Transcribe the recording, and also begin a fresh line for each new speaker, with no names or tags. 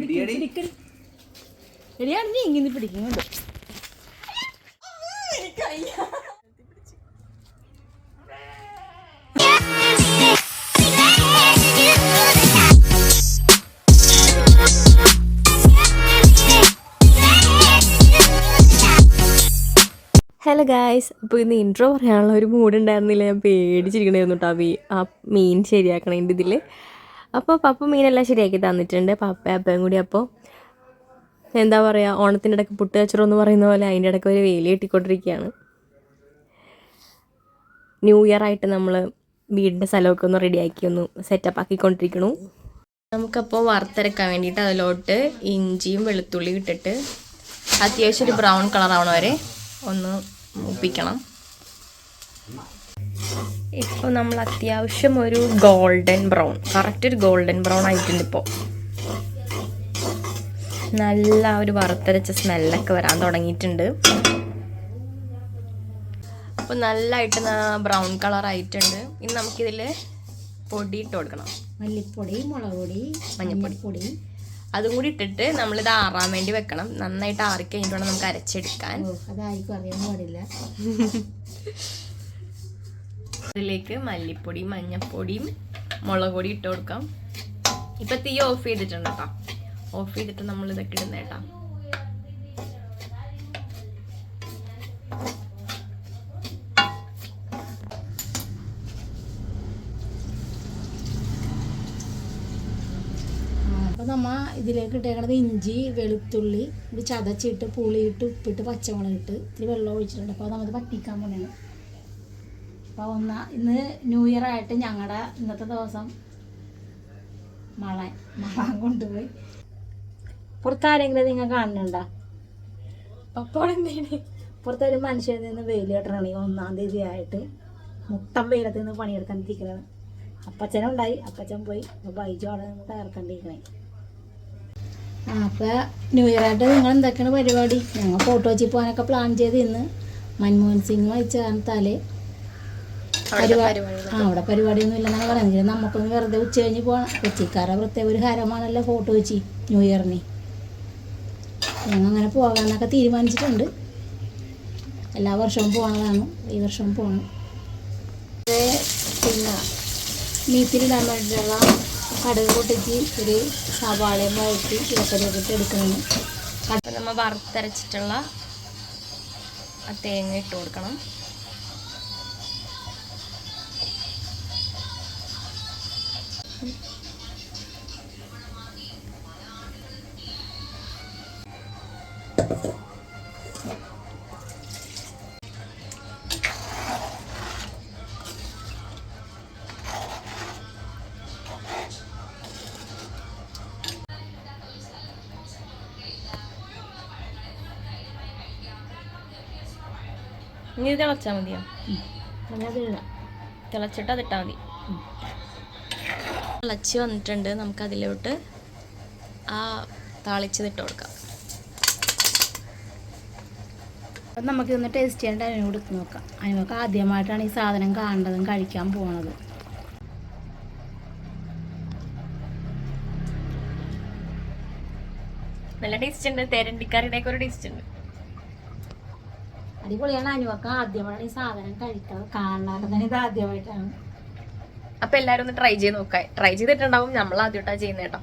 എടിയാണ് ഇങ്ങനെ പിടിക്കുന്നുണ്ട്.
Hello guys, അപ്പോൾ ഇന്ന് ഇൻട്രോ പറയാനുള്ള ഒരു മൂഡ് ഉണ്ടായിരുന്നില്ല. ഞാൻ പേടിച്ചിരിക്കണമായിരുന്നു കേട്ടോ ആ മീൻ ശരിയാക്കണതിൻ്റെ ഇതിൽ. അപ്പോൾ പപ്പ മീനെല്ലാം ശരിയാക്കി തന്നിട്ടുണ്ട്, പപ്പയും കൂടി. അപ്പോൾ എന്താ പറയുക, ഓണത്തിൻ്റെ ഇടയ്ക്ക് പുട്ട് കച്ചറോ എന്ന് പറയുന്ന പോലെ അതിൻ്റെ ഇടയ്ക്ക് ഒരു വേലി കെട്ടിക്കൊണ്ടിരിക്കുകയാണ്. ന്യൂ ഇയർ ആയിട്ട് നമ്മൾ വീടിൻ്റെ സ്ഥലമൊക്കെ ഒന്ന് റെഡിയാക്കി ഒന്ന് സെറ്റപ്പ് ആക്കിക്കൊണ്ടിരിക്കണു. നമുക്കപ്പോൾ വറുത്തരക്കാൻ വേണ്ടിയിട്ട് അതിലോട്ട് ഇഞ്ചിയും വെളുത്തുള്ളിയും ഇട്ടിട്ട് അത്യാവശ്യം ഒരു ബ്രൗൺ കളറാവണ വരെ ഒന്ന് മൂപ്പിക്കണം. ഇപ്പോൾ നമ്മൾ അത്യാവശ്യം ഒരു ഗോൾഡൻ ബ്രൗൺ, കറക്റ്റ് ഒരു ഗോൾഡൻ ബ്രൗൺ ആയിട്ടുണ്ട്. ഇപ്പോൾ നല്ല ഒരു വറുത്തരച്ച സ്മെല്ലൊക്കെ വരാൻ തുടങ്ങിയിട്ടുണ്ട്. അപ്പോൾ നല്ലതായിട്ട് ബ്രൗൺ കളർ ആയിട്ടുണ്ട്. ഇനി നമുക്കിതിൽ പൊടി ഇട്ട് കൊടുക്കണം.
മല്ലിപ്പൊടി, മുളക് പൊടി,
മഞ്ഞൾപ്പൊടി അതും കൂടി ഇട്ടിട്ട് നമ്മളിത് ആറാൻ വേണ്ടി വെക്കണം. നന്നായിട്ട് ആറിക്കഴിഞ്ഞിട്ട് വേണം നമുക്ക് അരച്ചെടുക്കാൻ.
അതായിരിക്കും അറിയാൻ പാടില്ല.
അതിലേക്ക് മല്ലിപ്പൊടിയും മഞ്ഞൾപ്പൊടിയും മുളക് പൊടി ഇട്ട് കൊടുക്കാം. ഇപ്പം തീ ഓഫ് ചെയ്തിട്ടുണ്ട് കേട്ടോ. ഓഫ് ചെയ്തിട്ട് നമ്മൾ ഇതൊക്കെ ഇടുന്ന കേട്ടോ.
അപ്പോൾ നമ്മൾ ഇതിലേക്ക് ഇട്ടേക്കണത് ഇഞ്ചി, വെളുത്തുള്ളി ഇത് ചതച്ചിട്ട് പുളിയിട്ട് ഉപ്പിട്ട് പച്ചമുളക് ഇട്ട് ഇത്തിരി വെള്ളം ഒഴിച്ചിട്ടുണ്ട്. അപ്പോൾ നമ്മൾ പറ്റിക്കാൻ പോണെയാണ്. അപ്പോൾ ഇന്ന് ന്യൂ ഇയർ ആയിട്ട് ഞങ്ങളുടെ ഇന്നത്തെ ദിവസം മഴാൻ കൊണ്ടുപോയി. പുറത്താരെങ്കിലും നിങ്ങൾ കാണുന്നുണ്ടോ?
അപ്പോൾ എന്താണ്
പുറത്തൊരു മനുഷ്യനിൽ നിന്ന് വെയിൽ കെട്ടണമെങ്കിൽ 1-ാം തീയതി ആയിട്ട് മുട്ടം വെയിലത്ത് നിന്ന് പണിയെടുക്കാണ്ടിരിക്കണതാണ്. അപ്പച്ചനുണ്ടായി, അപ്പച്ചൻ പോയി. അപ്പോൾ ബൈജു അവിടെ നിന്ന് തകർക്കണ്ടിരിക്കണേ. അപ്പോൾ ന്യൂ ഇയർ ആയിട്ട് നിങ്ങൾ എന്തൊക്കെയാണ് പരിപാടി? ഞങ്ങൾ ഫോട്ടോ വെച്ച് പോകാനൊക്കെ പ്ലാൻ ചെയ്ത് ഇന്ന് മൻമോഹൻ സിംഗ് വായിച്ച കാരണത്താല് അവിടെ പരിപാടിയൊന്നും ഇല്ലെന്നാണ് പറയുന്നത്. നമുക്കൊന്ന് വെറുതെ ഉച്ച കഴിഞ്ഞ് പോകണം. കൊച്ചിക്കാരുടെ പ്രത്യേക ഒരു ഹരമാണല്ലോ ഫോട്ടോ വെച്ച് ന്യൂ ഇയറിന്. ഞങ്ങൾ അങ്ങനെ പോകാമെന്നൊക്കെ തീരുമാനിച്ചിട്ടുണ്ട്. എല്ലാ വർഷവും പോകണതാണ്, ഈ വർഷവും പോകണം. പിന്നെ മീറ്റിലിടാൻ വേണ്ടിയിട്ടുള്ള കടുക് പൊട്ടിച്ച് ഒരു സവാളയും വഴറ്റി ഇതൊക്കെ ഇട്ട് എടുക്കണം.
അപ്പം നമ്മൾ വറുത്തരച്ചിട്ടുള്ള ആ തേങ്ങ ഇട്ട് കൊടുക്കണം. ഇനി ഇത് തിളച്ചാൽ മതിയോ? തിളച്ചിട്ട് അതിട്ടാൽ മതി. തിളച്ച് വന്നിട്ടുണ്ട്. നമുക്കതിലോട്ട് ആ താളിച്ചതിട്ട് കൊടുക്കാം.
അപ്പം നമുക്കിതൊന്ന് ടേസ്റ്റ് ചെയ്യാണ്ട് അതിനോട് എടുത്ത് നോക്കാം. അതിനൊക്കെ ആദ്യമായിട്ടാണ് ഈ സാധനം കാണുന്നതും കഴിക്കാൻ പോണത്.
നല്ല ടേസ്റ്റ് ഉണ്ട്. തേരണ്ടിക്കറിയുടെയൊക്കെ ഒരു ടേസ്റ്റ് ഉണ്ട്.
അടിപൊളിയാണ്. അനുവൊക്കെ ആദ്യമായിട്ടാണ് ഈ സാധനം കഴിക്കുന്നത്. കാണാതെ തന്നെ ഇത് ആദ്യമായിട്ടാണ്.
അപ്പൊ എല്ലാരും ഒന്ന് ട്രൈ ചെയ്ത് നോക്കാം. ട്രൈ ചെയ്തിട്ടുണ്ടാവും. നമ്മൾ ആദ്യമായിട്ടാണ് ചെയ്യുന്നത് കേട്ടോ.